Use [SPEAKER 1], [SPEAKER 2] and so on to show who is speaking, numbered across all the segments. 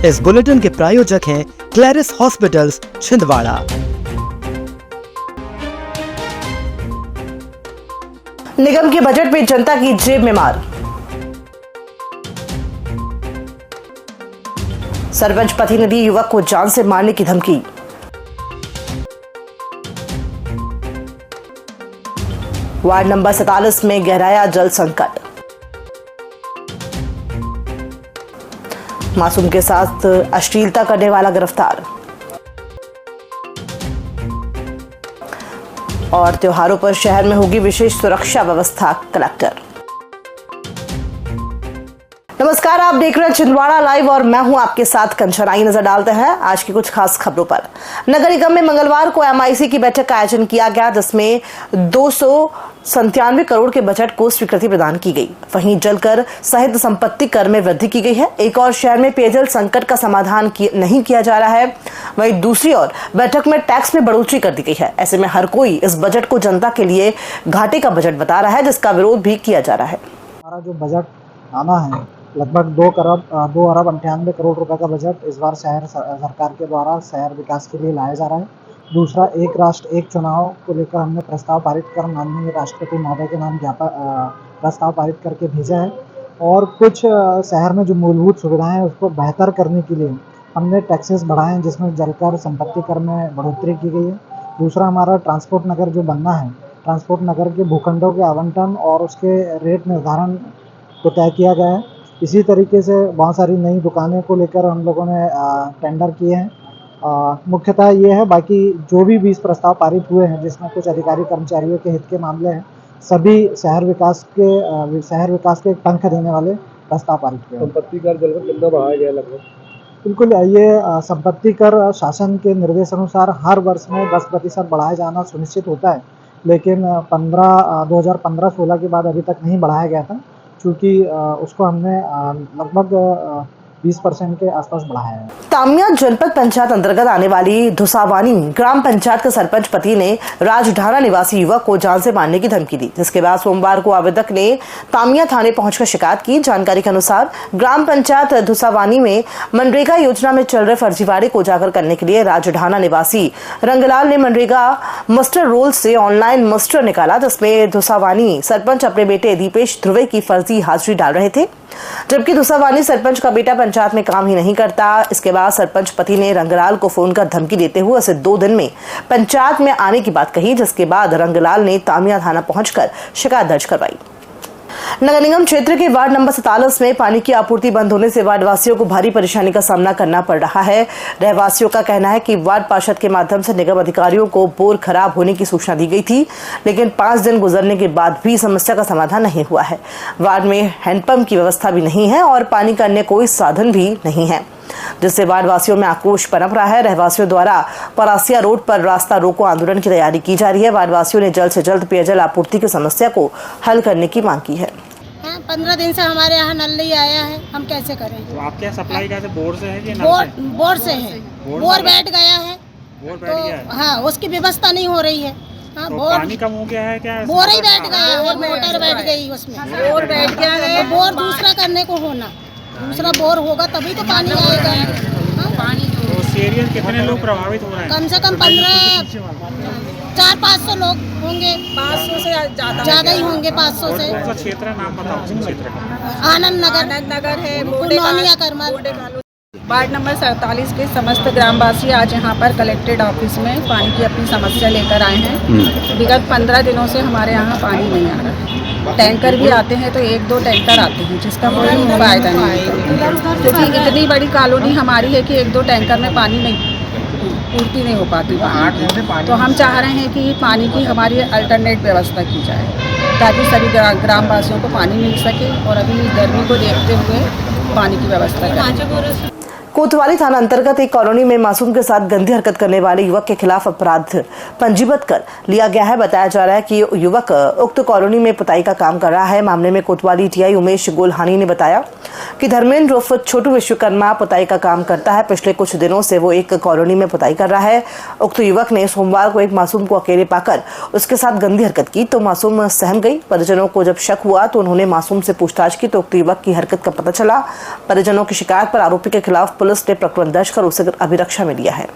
[SPEAKER 1] इस बुलेटिन के प्रायोजक हैं क्लैरिस हॉस्पिटल्स छिंदवाड़ा।
[SPEAKER 2] निगम के बजट में जनता की जेब में मार। सरपंच पति ने दी युवक को जान से मारने की धमकी। वार्ड नंबर 47 में गहराया जल संकट। मासूम के साथ अश्लीलता करने वाला गिरफ्तार। और त्योहारों पर शहर में होगी विशेष सुरक्षा व्यवस्था, कलेक्टर। नमस्कार, आप देख रहे हैं छिंदवाड़ा लाइव और मैं हूं आपके साथ कंचन। आई नजर डालते हैं आज की कुछ खास खबरों पर। नगर निगम में मंगलवार को MIC की बैठक का आयोजन किया गया, जिसमें 297 करोड़ के बजट को स्वीकृति प्रदान की गई। वहीं जलकर सहित संपत्ति कर में वृद्धि की गई है। एक और शहर में पेयजल संकट का समाधान नहीं किया जा रहा है, वहीं दूसरी ओर बैठक में टैक्स में बढ़ोतरी कर दी गई है। ऐसे में हर कोई इस बजट को जनता के लिए घाटे का बजट बता रहा है, जिसका विरोध भी किया जा रहा है।
[SPEAKER 3] हमारा जो बजट आना है लगभग 2 अरब 98 करोड़ रुपए का बजट इस बार शहर सरकार के द्वारा शहर विकास के लिए लाया जा रहा है। दूसरा, एक राष्ट्र एक चुनाव को लेकर हमने प्रस्ताव पारित कर माननीय राष्ट्रपति महोदय के नाम प्रस्ताव पारित करके भेजा है। और कुछ शहर में जो मूलभूत सुविधाएं हैं उसको बेहतर करने के लिए हमने टैक्सेस बढ़ाए हैं, जिसमें जलकर संपत्ति कर में बढ़ोतरी की गई है। दूसरा, हमारा ट्रांसपोर्ट नगर जो बनना है, ट्रांसपोर्ट नगर के भूखंडों के आवंटन और उसके रेट निर्धारण को तय किया गया है। इसी तरीके से बहुत सारी नई दुकानें को लेकर हम लोगों ने टेंडर किए हैं। मुख्यतः ये है, बाकी जो भी 20 प्रस्ताव पारित हुए हैं जिसमें कुछ अधिकारी कर्मचारियों के हित के मामले हैं, सभी शहर विकास के एक पंख देने वाले प्रस्ताव पारित हुए हैं।
[SPEAKER 4] संपत्ति कर जलकर कितना बढ़ाया गया लगभग?
[SPEAKER 3] बिल्कुल, ये संपत्ति कर शासन के निर्देश अनुसार हर वर्ष में 10% बढ़ाया जाना सुनिश्चित होता है, लेकिन 2015-16 के बाद अभी तक नहीं बढ़ाया गया था, क्योंकि उसको हमने लगभग 20% के आसपास बढ़ाया है।
[SPEAKER 2] तामिया जनपद पंचायत अंतर्गत आने वाली धुसावानी ग्राम पंचायत के सरपंच पति ने राजढाना निवासी युवक को जान से मारने की धमकी दी, जिसके बाद सोमवार को आवेदक ने तामिया थाने पहुंचकर शिकायत की। जानकारी के अनुसार ग्राम पंचायत धुसावानी में मनरेगा योजना में चल रहे फर्जीवाड़े को उजागर करने के लिए राजढाना निवासी रंगलाल ने मनरेगा मस्टर रोल से ऑनलाइन मस्टर निकाला, जिसमें धुसावानी सरपंच अपने बेटे दीपेश ध्रुवे की फर्जी हाजिरी डाल रहे थे, जबकि धुसावानी सरपंच का बेटा पंचायत में काम ही नहीं करता। इसके बाद सरपंच पति ने रंगलाल को फोन कर धमकी देते हुए उसे 2 दिन में पंचायत में आने की बात कही, जिसके बाद रंगलाल ने तामिया थाना पहुंचकर शिकायत दर्ज करवाई। नगर निगम क्षेत्र के वार्ड नंबर 47 में पानी की आपूर्ति बंद होने से वार्डवासियों को भारी परेशानी का सामना करना पड़ रहा है। रहवासियों का कहना है कि वार्ड पार्षद के माध्यम से निगम अधिकारियों को बोर खराब होने की सूचना दी गई थी, लेकिन 5 दिन गुजरने के बाद भी समस्या का समाधान नहीं हुआ है। वार्ड में हैंडपंप की व्यवस्था भी नहीं है और पानी का अन्य कोई साधन भी नहीं है, जिससे वार्डवासियों में आक्रोश पनप रहा है। रहवासियों द्वारा परासिया रोड पर रास्ता रोको आंदोलन की तैयारी की जा रही है। वार्डवासियों ने जल्द से जल्द पेयजल आपूर्ति की समस्या को हल करने की मांग की है।
[SPEAKER 5] 15 दिन से हमारे यहाँ नल नहीं आया है, हम कैसे करें?
[SPEAKER 4] तो आपके यहाँ सप्लाई कैसे, बोर से है कि
[SPEAKER 5] बोर से है? बोर बैठ गया है,
[SPEAKER 4] बोर बैठ गया है।
[SPEAKER 5] हाँ, उसकी व्यवस्था नहीं हो रही है। हाँ,
[SPEAKER 4] तो
[SPEAKER 5] बोर
[SPEAKER 4] पानी कम हो गया है क्या?
[SPEAKER 5] बोर ही बैठ गया है, मोटर बैठ गई उसमें, बोर बैठ गया है। बोर दूसरा करने को होना, दूसरा बोर होगा तभी तो पानी आएगा। पानी
[SPEAKER 4] तो उस एरिया कितने लोग प्रभावित हो रहे हैं?
[SPEAKER 5] कम से कम 400-500 लोग होंगे, 500 से ज्यादा ही होंगे, 500 से।
[SPEAKER 4] कौन सा क्षेत्र है, नाम बताओ उस क्षेत्र का?
[SPEAKER 5] आनंद नगर है, पुनौनिया करमल।
[SPEAKER 6] वार्ड नंबर 47 के समस्त ग्रामवासी आज यहाँ पर कलेक्ट्रेट ऑफिस में पानी की अपनी समस्या लेकर आए हैं। विगत 15 दिनों से हमारे यहाँ पानी नहीं आ रहा है। टैंकर भी आते हैं तो 1-2 टैंकर आते हैं, जिसका कोई फायदा नहीं है, क्योंकि इतनी बड़ी कॉलोनी हमारी है कि 1-2 टैंकर में पानी नहीं पूर्ति नहीं हो पाती। तो हम चाह रहे हैं कि पानी की हमारी अल्टरनेट व्यवस्था की जाए, ताकि सभी ग्रामवासियों को पानी मिल सके और अभी गर्मी को देखते हुए पानी की व्यवस्था करें।
[SPEAKER 2] कोतवाली थाना अंतर्गत एक कॉलोनी में मासूम के साथ गंदी हरकत करने वाले युवक के खिलाफ अपराध पंजीबद्ध कर लिया गया है। बताया जा रहा है कि युवक उक्त कॉलोनी में पुताई का काम कर रहा है। मामले में कोतवाली TI उमेश गोल्हानी ने बताया कि धर्मेंद्र उर्फ छोटू विश्वकर्मा पुताई का काम करता है। पिछले कुछ दिनों से वो एक कॉलोनी में पुताई कर रहा है। उक्त युवक ने सोमवार को एक मासूम को अकेले पाकर उसके साथ गंदी हरकत की तो मासूम सहम गई। परिजनों को जब शक हुआ तो उन्होंने मासूम से पूछताछ की तो उक्त युवक की हरकत का पता चला। परिजनों की शिकायत पर आरोपी के खिलाफ पुलिस ने प्रकरण दर्ज कर उसे अभिरक्षा में लिया है।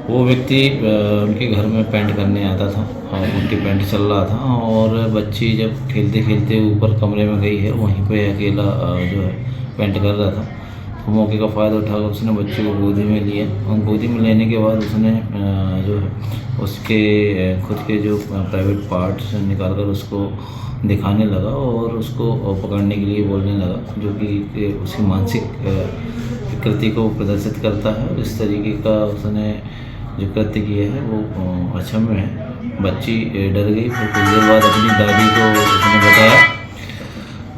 [SPEAKER 7] वो व्यक्ति उनके घर में पेंट करने आता था और उनकी पेंट चल रहा था और बच्ची जब खेलते खेलते ऊपर कमरे में गई है, वहीं पे अकेला जो है पेंट कर रहा था। तो मौके का फ़ायदा उठाकर उसने बच्चे को गोदी में लिया और गोदी में लेने के बाद उसने जो है उसके खुद के जो प्राइवेट पार्ट्स निकाल कर उसको दिखाने लगा और उसको पकड़ने के लिए बोलने लगा, जो कि उसकी मानसिक कृति को प्रदर्शित करता है। इस तरीके का उसने जो कृत्य किया है वो अक्षम्य है। बच्ची डर गई, फिर कुछ देर बाद अपनी दादी को उसने बताया।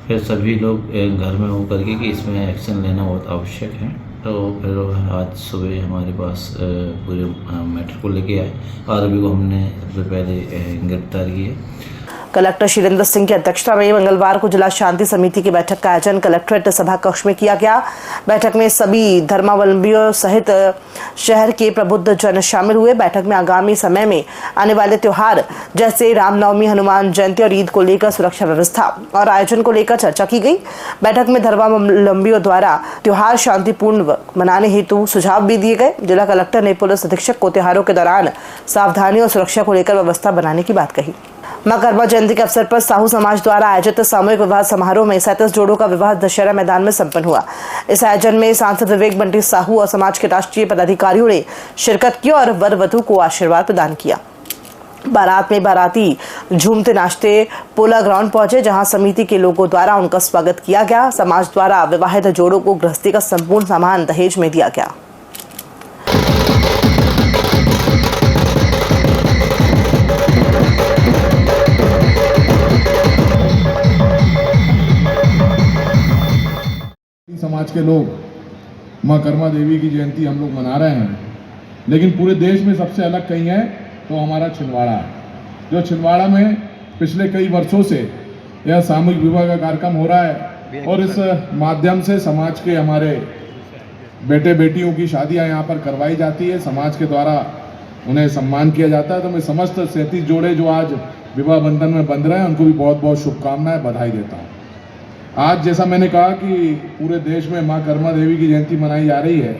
[SPEAKER 7] फिर सभी लोग घर में हो करके कि इसमें एक्शन लेना बहुत आवश्यक है। तो फिर आज सुबह हमारे पास पूरे मैटर को लेके आए। आरोपी को हमने सबसे पहले गिरफ्तार किया।
[SPEAKER 2] कलेक्टर शीलेंद्र सिंह की अध्यक्षता में मंगलवार को जिला शांति समिति की बैठक का आयोजन कलेक्ट्रेट सभा कक्ष में किया गया। बैठक में सभी धर्मावलंबियों सहित शहर के प्रबुद्ध जन शामिल हुए। बैठक में आगामी समय में आने वाले त्योहार जैसे रामनवमी, हनुमान जयंती और ईद को लेकर सुरक्षा व्यवस्था और आयोजन को लेकर चर्चा की गई। बैठक में धर्मावलंबियों द्वारा त्योहार शांतिपूर्ण मनाने हेतु सुझाव भी दिए गए। जिला कलेक्टर ने पुलिस अधीक्षक को त्योहारों के दौरान सावधानी और सुरक्षा को लेकर व्यवस्था बनाने की बात कही। मां कर्मा जयंती के अवसर पर साहू समाज द्वारा आयोजित सामूहिक विवाह समारोह में 37 जोड़ों का विवाह दशहरा मैदान में संपन्न हुआ। इस आयोजन में सांसद विवेक बंटी साहू और समाज के राष्ट्रीय पदाधिकारियों ने शिरकत की और वर वधू को आशीर्वाद प्रदान किया। बारात में बाराती झूमते नाचते पोला ग्राउंड पहुंचे, जहां समिति के लोगों द्वारा उनका स्वागत किया गया। समाज द्वारा विवाहित जोड़ों को गृहस्थी का संपूर्ण सामान दहेज में दिया गया।
[SPEAKER 8] समाज के लोग मां कर्मा देवी की जयंती हम लोग मना रहे हैं, लेकिन पूरे देश में सबसे अलग कहीं है तो हमारा छिंदवाड़ा है। जो छिंदवाड़ा में पिछले कई वर्षों से यह सामूहिक विवाह का कार्यक्रम हो रहा है और इस माध्यम से समाज के हमारे बेटे बेटियों की शादियां यहाँ पर करवाई जाती है। समाज के द्वारा उन्हें सम्मान किया जाता है। तो मैं समस्त 37 जोड़े जो आज विवाह बंधन में बंध रहे हैं उनको भी बहुत बहुत शुभकामनाएं, बधाई देता हूँ। आज जैसा मैंने कहा कि पूरे देश में मां कर्मा देवी की जयंती मनाई जा रही है,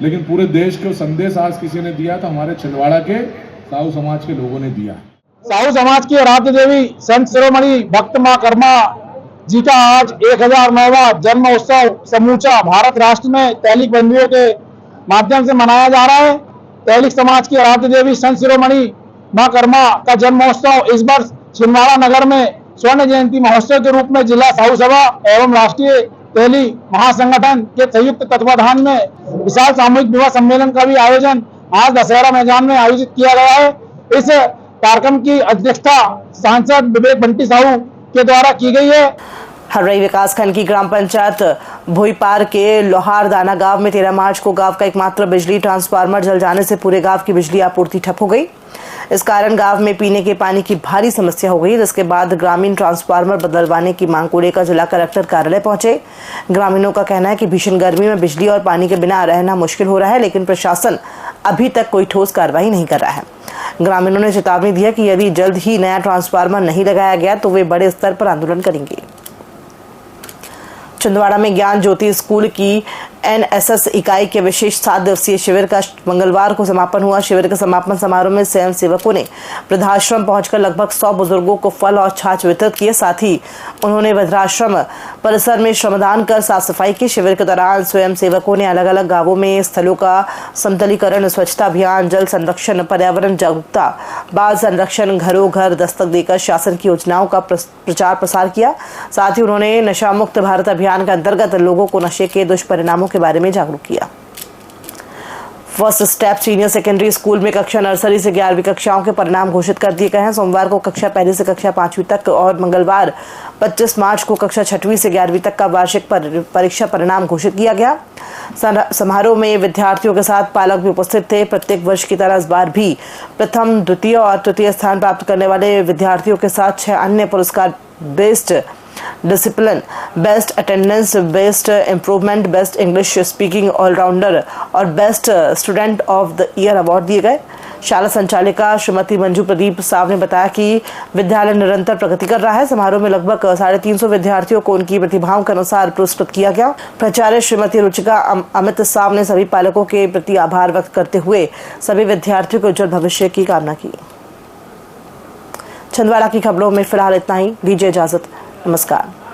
[SPEAKER 8] लेकिन पूरे देश को संदेश आज किसी ने दिया तो हमारे छिंदवाड़ा के साहू समाज के लोगों ने दिया।
[SPEAKER 3] साहू समाज की आराध्य देवी संत शिरोमणि भक्त मां कर्मा जी का आज 1009वां जन्म उत्सव समूचा भारत राष्ट्र में तैलिक बंदियों के माध्यम से मनाया जा रहा है। तैलिक समाज की आराध्य देवी संत शिरोमणि मां कर्मा का जन्म महोत्सव इस वर्ष छिंदवाड़ा नगर में स्वर्ण जयंती महोत्सव के रूप में जिला साहू सभा एवं राष्ट्रीय तैली महासंगठन के संयुक्त तत्वाधान में विशाल सामूहिक विवाह सम्मेलन का भी आयोजन आज दशहरा मैदान में आयोजित किया गया है। इस कार्यक्रम की अध्यक्षता सांसद विवेक बंटी साहू के द्वारा की गई है।
[SPEAKER 2] हर्रई विकासखंड की ग्राम पंचायत भोईपार के लोहारदाना गांव में 13 मार्च को गांव का एकमात्र बिजली ट्रांसफार्मर जल जाने से पूरे गांव की बिजली आपूर्ति ठप हो गई। इस कारण गांव में पीने के पानी की भारी समस्या हो गई, जिसके बाद ग्रामीण ट्रांसफार्मर बदलवाने की मांग को लेकर जिला कलेक्टर कार्यालय पहुंचे। ग्रामीणों का कहना है कि भीषण गर्मी में बिजली और पानी के बिना रहना मुश्किल हो रहा है, लेकिन प्रशासन अभी तक कोई ठोस कार्रवाई नहीं कर रहा है। ग्रामीणों ने चेतावनी दी है कि यदि जल्द ही नया ट्रांसफार्मर नहीं लगाया गया तो वे बड़े स्तर पर आंदोलन करेंगे। छिंदवाड़ा में ज्ञान ज्योति स्कूल की एनएसएस इकाई के विशेष 7 दिवसीय शिविर का मंगलवार को समापन हुआ। शिविर के समापन समारोह में स्वयं सेवकों ने वृद्धाश्रम पहुंचकर लगभग 100 बुजुर्गों को फल और छाछ वितरित किए। साथ ही उन्होंने वृद्धाश्रम परिसर में श्रमदान कर साफ सफाई की। शिविर के दौरान स्वयं सेवकों ने अलग अलग गांवों में स्थलों का समतलीकरण, स्वच्छता अभियान, जल संरक्षण, पर्यावरण जागरूकता, बाल संरक्षण, घरों घर दस्तक देकर शासन की योजनाओं का प्रचार प्रसार किया। साथ ही उन्होंने नशा मुक्त भारत अभियान के अंतर्गत लोगों को नशे के दुष्परिणामों के बारे में जागरूक किया। First step senior secondary school में कक्षा नर्सरी से 11वीं कक्षाओं के परिणाम घोषित कर दिए गए हैं। सोमवार को कक्षा 1 से कक्षा 5वीं तक और मंगलवार 25 मार्च को कक्षा 6वीं से 11वीं तक का वार्षिक परीक्षा परिणाम घोषित किया गया। समारोह में विद्यार्थियों के साथ पालक भी उपस्थित थे। प्रत्येक वर्ष की तरह इस बार भी प्रथम, द्वितीय और तृतीय स्थान प्राप्त करने वाले विद्यार्थियों के साथ 6 अन्य पुरस्कार best discipline, best attendance, best improvement, best English speaking allrounder और best student of the year award दिए गए। शाला संचालिका श्रीमती मंजू प्रदीप साव ने बताया कि विद्यालय निरंतर प्रगति कर रहा है। समारोह में लगभग 350 विद्यार्थियों को उनकी प्रतिभाओं के अनुसार पुरस्कृत किया गया। प्राचार्य श्रीमती रुचिका अमित साव ने सभी पालकों के प्रति आभार व्यक्त करते हुए सभी विद्यार्थियों के उज्जवल भविष्य की कामना की। छिंदवाड़ा की खबरों में फिलहाल इतना ही। दीजिए इजाजत। नमस्कार।